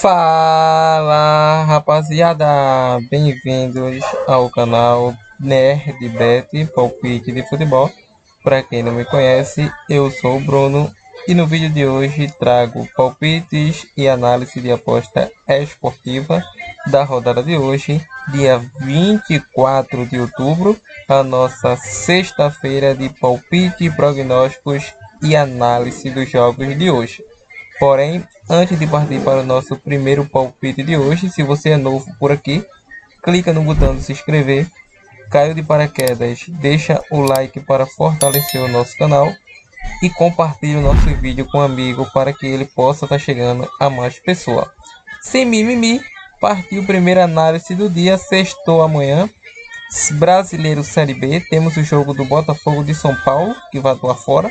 Fala rapaziada, bem-vindos ao canal NerdBet Palpite de Futebol. Para quem não me conhece, eu sou o Bruno e no vídeo de hoje trago palpites e análise de aposta esportiva da rodada de hoje, dia 24 de outubro, a nossa sexta-feira de palpite, prognósticos e análise dos jogos de hoje. Porém, antes de partir para o nosso primeiro palpite de hoje, se você é novo por aqui, clica no botão de se inscrever, caiu de paraquedas, deixa o like para fortalecer o nosso canal e compartilhe o nosso vídeo com um amigo para que ele possa estar chegando a mais pessoas. Sem mimimi, partiu a primeira análise do dia, sextou amanhã, Brasileiro Série B, temos o jogo do Botafogo de São Paulo, que vai atuar fora,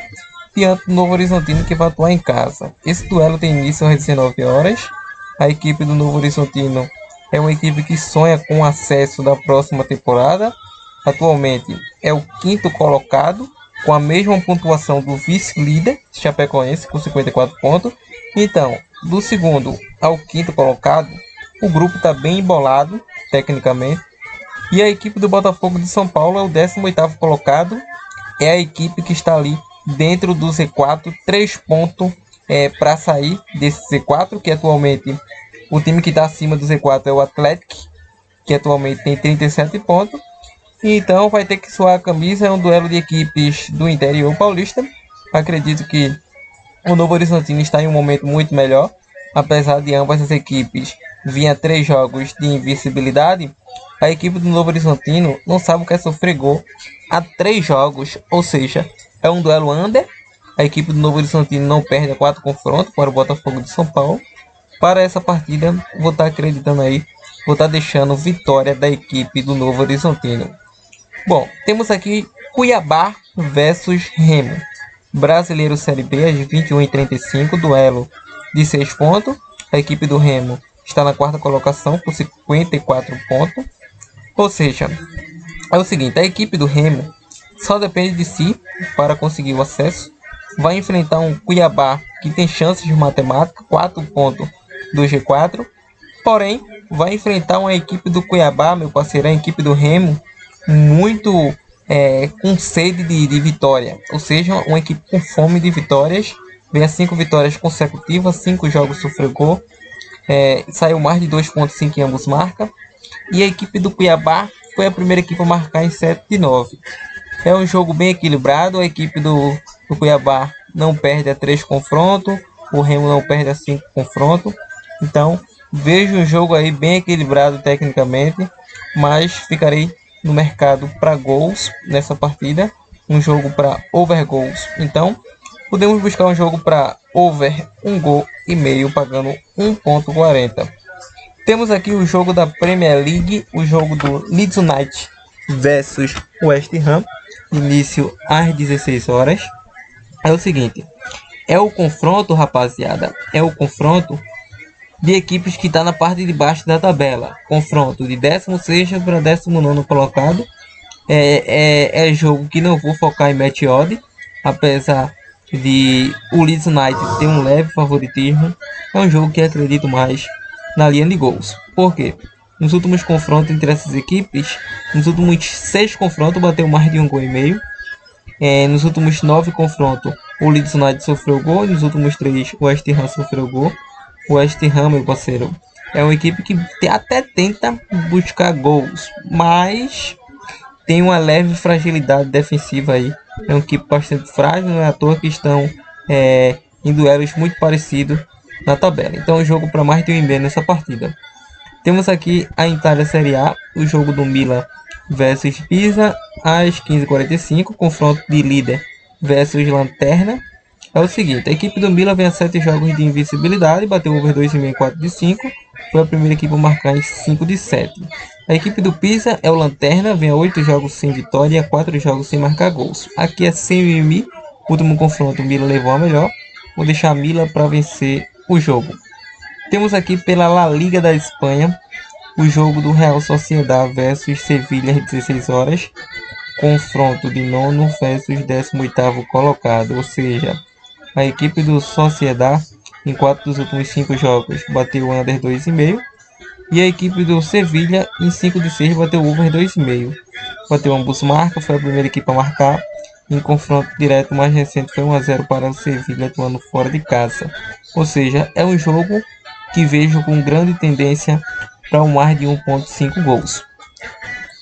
diante do Novo Horizontino, que vai atuar em casa. Esse duelo tem início às 19 horas. A equipe do Novo Horizontino é uma equipe que sonha com o acesso da próxima temporada. Atualmente é o quinto colocado, com a mesma pontuação do vice-líder, Chapecoense, com 54 pontos. Então, do segundo ao quinto colocado, o grupo está bem embolado, tecnicamente. E a equipe do Botafogo de São Paulo é o 18º colocado. É a equipe que está ali dentro do Z4, 3 pontos para sair desse Z4, que atualmente o time que está acima do Z4 é o Atlético, que atualmente tem 37 pontos. Então vai ter que suar a camisa, é um duelo de equipes do interior paulista. Acredito que o Novo Horizontino está em um momento muito melhor, apesar de ambas as equipes vinha 3 jogos de invencibilidade. A equipe do Novo Horizontino não sabe o que é sofrer gol há 3 jogos, ou seja, é um duelo under. A equipe do Novo Horizontino não perde a 4 confrontos para o Botafogo de São Paulo. Para essa partida, vou estar acreditando aí, vou estar deixando vitória da equipe do Novo Horizontino. Bom, temos aqui Cuiabá versus Remo. Brasileiro Série B às 21h35, duelo de 6 pontos. A equipe do Remo está na 4ª colocação com 54 pontos. Ou seja, é o seguinte, a equipe do Remo só depende de si para conseguir o acesso. Vai enfrentar um Cuiabá que tem chances de matemática, 4 pontos do G4. Porém, vai enfrentar uma equipe do Cuiabá, meu parceiro, a equipe do Remo, muito com sede de vitória. Ou seja, uma equipe com fome de vitórias. Vem a 5 vitórias consecutivas, 5 jogos sofreu gol. Saiu mais de 2,5 em ambos marcas. E a equipe do Cuiabá foi a primeira equipe a marcar em 7 de 9. É um jogo bem equilibrado. A equipe do Cuiabá não perde a 3 confrontos. O Remo não perde a 5 confrontos. Então, vejo um jogo aí bem equilibrado tecnicamente. Mas ficarei no mercado para gols nessa partida. Um jogo para over gols. Então, podemos buscar um jogo para over 1 gol e meio, pagando 1,40. Temos aqui o jogo da Premier League, o jogo do Leeds United versus West Ham, início às 16 horas. É o seguinte, é o confronto, rapaziada, é o confronto de equipes que está na parte de baixo da tabela. Confronto de 16º para 19º colocado. É jogo que não vou focar em match odd, apesar de o Leeds United ter um leve favoritismo. É um jogo que acredito mais na linha de gols. Por quê? Nos últimos confrontos entre essas equipes, nos últimos 6 confrontos bateu mais de 1 gol e meio. Nos últimos 9 confrontos o Leeds United sofreu gol, nos últimos 3 o West Ham sofreu gol. O West Ham, meu parceiro, é uma equipe que até tenta buscar gols, mas tem uma leve fragilidade defensiva aí. É uma equipe bastante frágil, não é à toa que estão em duelos muito parecidos na tabela. Então, o jogo para mais de 1,5 nessa partida. Temos aqui a Itália Série A, o jogo do Milan versus Pisa às 15h45, confronto de líder versus lanterna. É o seguinte, a equipe do Milan vem a 7 jogos de invencibilidade, bateu over 2,5 em 4 de 5, foi a primeira equipe a marcar em 5 de 7. A equipe do Pisa é o lanterna, vem a 8 jogos sem vitória e a 4 jogos sem marcar gols. Aqui é sem mimimi, último confronto o Milan levou a melhor, vou deixar a Milan para vencer o jogo. Temos aqui pela La Liga da Espanha, o jogo do Real Sociedad versus Sevilha às 16 horas, confronto de 9º versus 18º colocado, ou seja, a equipe do Sociedad em 4 dos últimos 5 jogos bateu under 2,5. E a equipe do Sevilha, em 5 de 6, bateu over 2,5. Bateu ambos marcas, foi a primeira equipe a marcar. Em confronto direto mais recente foi 1-0 para o Sevilha, atuando fora de casa. Ou seja, é um jogo que vejo com grande tendência para um mais de 1,5 gols.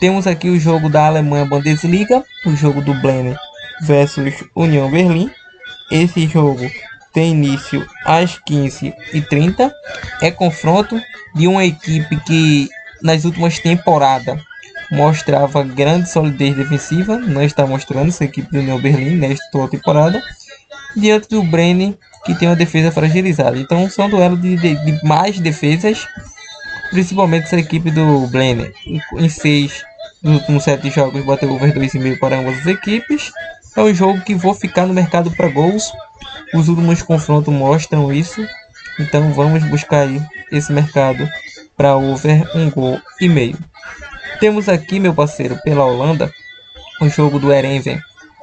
Temos aqui o jogo da Alemanha Bundesliga, o jogo do Bremen versus União Berlim. Esse jogo tem início às 15h30. É confronto de uma equipe que nas últimas temporadas mostrava grande solidez defensiva, não está mostrando essa equipe do União Berlim nesta atual temporada, diante do Bremen, que tem uma defesa fragilizada. Então são duelos de mais defesas, principalmente essa equipe do Bremen. Em 6 dos últimos 7 jogos bateu over 2,5 para ambas as equipes. É um jogo que vou ficar no mercado para gols. Os últimos confrontos mostram isso. Então vamos buscar aí esse mercado para over 1,5 gol. Temos aqui, meu parceiro, pela Holanda, o jogo do Erenven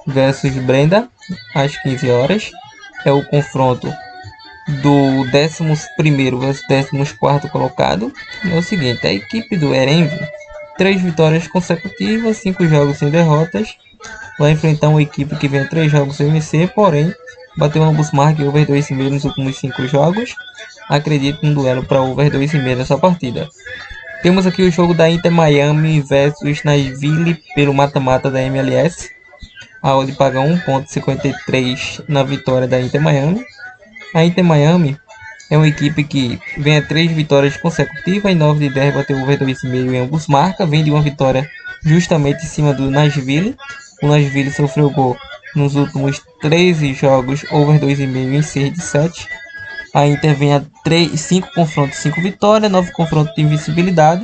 versus Brenda, às 15 horas. É o confronto do 11º versus 14º colocado. É o seguinte, a equipe do Erenven, 3 vitórias consecutivas, 5 jogos sem derrotas. Vai enfrentar uma equipe que vem 3 jogos sem vencer, porém bateu ambos marcas over 2,5 nos últimos 5 jogos. Acredito num duelo para over 2,5 nessa partida. Temos aqui o jogo da Inter Miami versus Nashville pelo mata-mata da MLS. A odd paga 1,53 na vitória da Inter Miami. A Inter Miami é uma equipe que vem a 3 vitórias consecutivas, em 9 de 10 bateu over 2,5 em ambos marcas. Vem de uma vitória justamente em cima do Nashville. O Nashville sofreu gol nos últimos 13 jogos, over 2,5 em 6 de 7. A Inter vem a 5 confrontos, 5 vitórias, 9 confrontos de invencibilidade.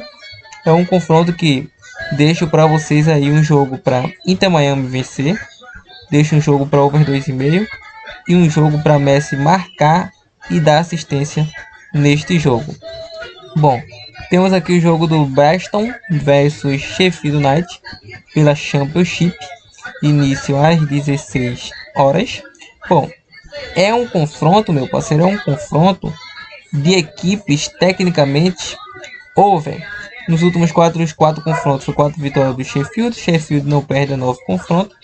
É um confronto que deixo para vocês aí um jogo para Inter Miami vencer. Deixo um jogo para over 2,5 e um jogo para Messi marcar e dar assistência neste jogo. Bom, temos aqui o jogo do Preston versus Sheffield United pela Championship, início às 16 horas. Bom, é um confronto, meu parceiro, é um confronto de equipes tecnicamente over. Nos últimos 4 confrontos, foi 4 vitórias do Sheffield. Sheffield não perde a 9 confrontos.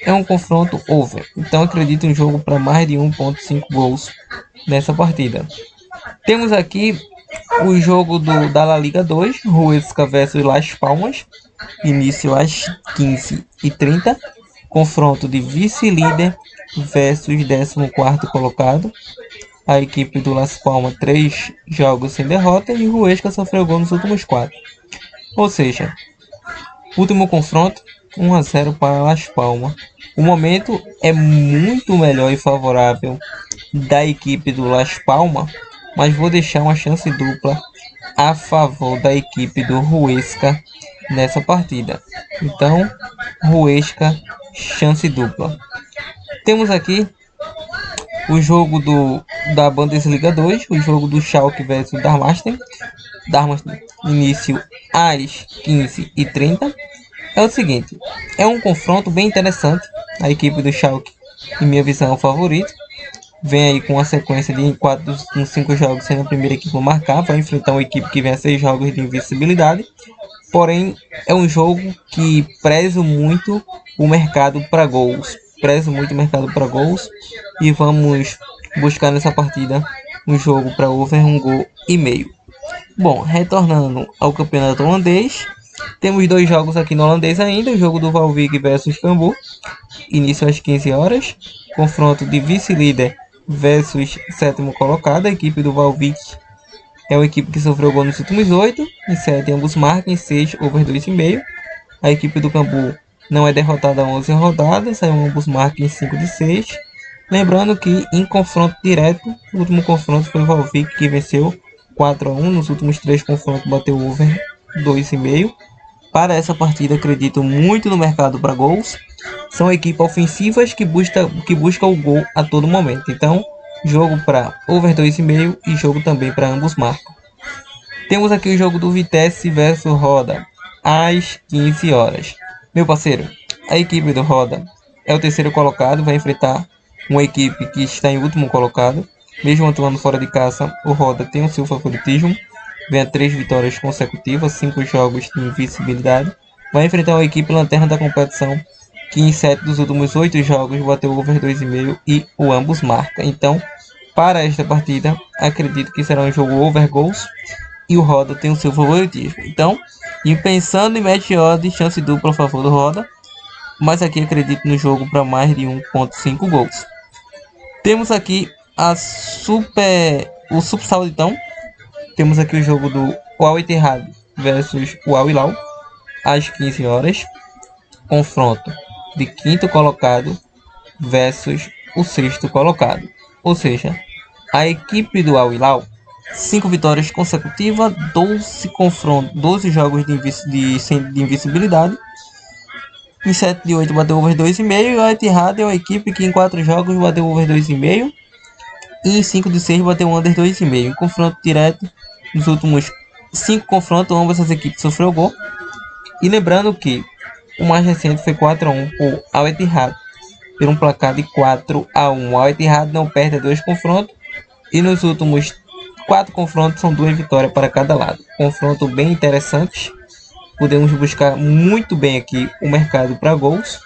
É um confronto over. Então acredito em jogo para mais de 1,5 gols nessa partida. Temos aqui o jogo da La Liga 2, Huesca versus Las Palmas, início às 15h30. Confronto de vice-líder versus 14º colocado. A equipe do Las Palmas 3 jogos sem derrota e o Huesca sofreu gol nos últimos 4. Ou seja, último confronto 1-0 para Las Palmas. O momento é muito melhor e favorável da equipe do Las Palmas, mas vou deixar uma chance dupla a favor da equipe do Huesca nessa partida. Então, Huesca, chance dupla. Temos aqui o jogo da Bundesliga 2, o jogo do Schalke versus Darmstadt. Início às 15h30. É o seguinte, é um confronto bem interessante. A equipe do Schalke, em minha visão, é o favorito. Vem aí com uma sequência de 4 dos 5 jogos sendo a primeira equipe a marcar. Vai enfrentar uma equipe que vem a 6 jogos de invencibilidade. Porém, é um jogo que prezo muito o mercado para gols. E vamos buscar nessa partida um jogo para over 1,5 gol. Bom, retornando ao campeonato holandês, temos 2 jogos aqui no holandês ainda. O jogo do Valvik versus Cambuur, início às 15 horas. Confronto de vice-líder versus 7º colocado. A equipe do Valvik é uma equipe que sofreu gol nos últimos 8. Em 7 ambos marcam, em 6 over 2,5. A equipe do Cambuur não é derrotada há 11 rodadas, saiu ambos marcam em 5 de 6. Lembrando que em confronto direto, o último confronto foi o Valvik que venceu 4-1. Nos últimos 3 confrontos bateu over 2,5. Para essa partida acredito muito no mercado para gols. São equipes ofensivas que busca o gol a todo momento. Então, jogo para over 2,5 e jogo também para ambos marcam. Temos aqui o jogo do Vitesse versus Roda, às 15 horas. Meu parceiro, a equipe do Roda é o 3º colocado, vai enfrentar uma equipe que está em último colocado. Mesmo atuando fora de casa, o Roda tem o seu favoritismo. Vem a 3 vitórias consecutivas, 5 jogos de invencibilidade. Vai enfrentar uma equipe lanterna da competição que em 7 dos últimos 8 jogos bateu over 2,5 e o ambos marca. Então, para esta partida, acredito que será um jogo over goals e o Roda tem o seu favoritismo. Então, e pensando em match odd, chance dupla a favor do Roda, mas aqui acredito no jogo para mais de 1,5 gols. Temos aqui o Super Sauditão. Temos aqui o jogo do Al Ittihad versus o Al Hilal às 15 horas. Confronto de quinto colocado versus o sexto colocado. Ou seja, a equipe do Al Hilal, 5 vitórias consecutivas, 12 jogos de invencibilidade. Em 7 de 8 bateu over 2,5 e o Al Ittihad é uma equipe que em 4 jogos bateu over 2,5 e em 5 de 6 bateu under 2,5. Em confronto direto, nos últimos 5 confrontos, ambas as equipes sofreu gol. E lembrando que o mais recente foi 4-1 por Al Ittihad, por um placar de 4-1. O Al Ittihad não perde 2 confrontos e nos últimos 4 confrontos são 2 vitórias para cada lado. Confronto bem interessante. Podemos buscar muito bem aqui o mercado para gols.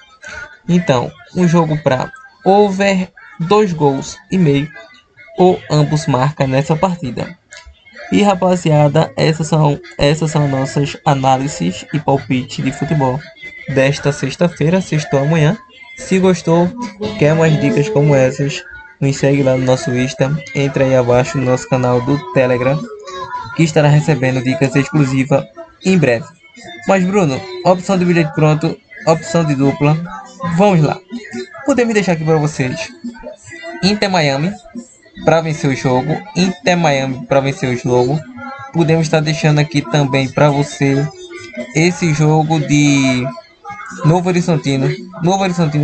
Então, um jogo para over 2 gols e meio ou ambos marcam nessa partida. E rapaziada, essas são nossas análises e palpites de futebol desta sexta-feira, sextou amanhã. Se gostou, quer mais dicas como essas, nos segue lá no nosso Insta, entra aí abaixo no nosso canal do Telegram, que estará recebendo dicas exclusivas em breve. Mas Bruno, opção de bilhete pronto, opção de dupla, vamos lá. Podemos deixar aqui para vocês Inter Miami para vencer o jogo, Inter Miami para vencer o jogo. Podemos estar deixando aqui também para você esse jogo de Novo Horizontino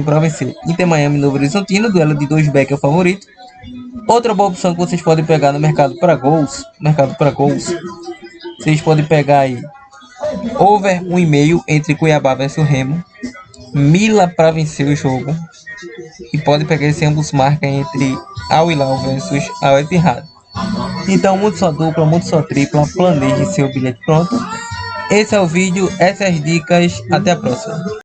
para vencer. Inter Miami, Novo Horizontino, duelo de 2 back é o favorito. Outra boa opção que vocês podem pegar no mercado para gols, vocês podem pegar aí over 1,5 entre Cuiabá versus Remo, Mila para vencer o jogo e pode pegar esse ambos marca entre Al Hilal versus Al Ittihad. Então, muito só dupla, muito só tripla, planeje seu bilhete pronto. Esse é o vídeo, essas dicas, até a próxima.